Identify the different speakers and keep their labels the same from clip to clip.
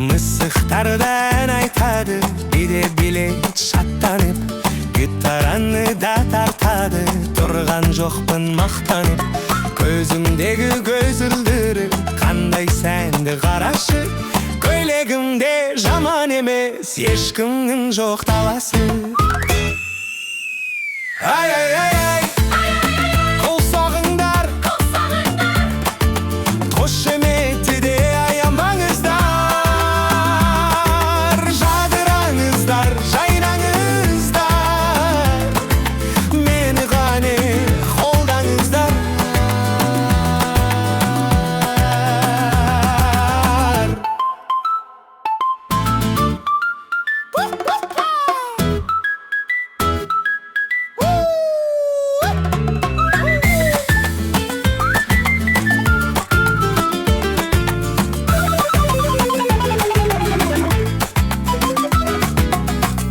Speaker 1: Мысықтардан айтады, биде билет шаттанып, гитараны да тартады, тұрған жоқпын мақтанып. Көзімдегі көзілдірі қандай сәнді қарашы, көйлегімде жаман емес, ешкімнің жоқ таласы. Ай, ай, ай, ай, қол соғыңдар, қошеметті де аямаңыздар, жадыраңыздар, жайнаңыздар, мені ғана қолдаңыздар.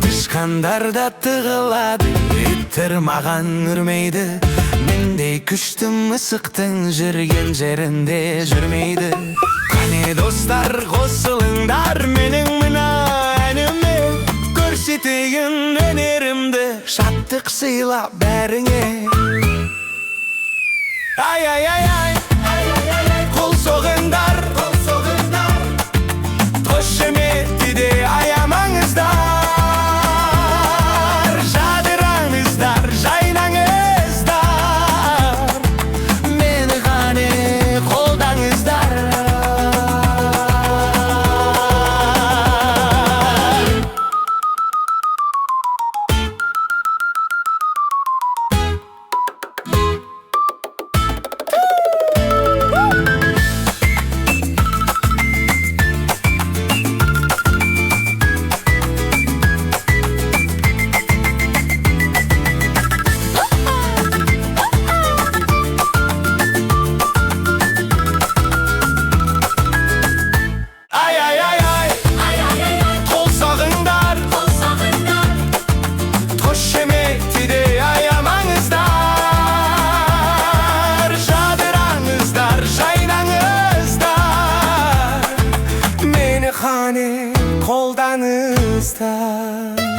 Speaker 1: Тышқандар да тығылады, иттер маған үрмейді, мендей күшті мысықтың жүрген жерінде жүрмейді. Қане достар, қосылыңдар менің мына әніме, көрсетейін өнерімді, шаттық сыйла бәріңе. Ай, ай, ай, ай, қол соғыңдар, қошеметті де аямаңыздар, жадыраңыздар, жайнаңыздар, мені ғана қолдаңыздар. Қолданыңыздар.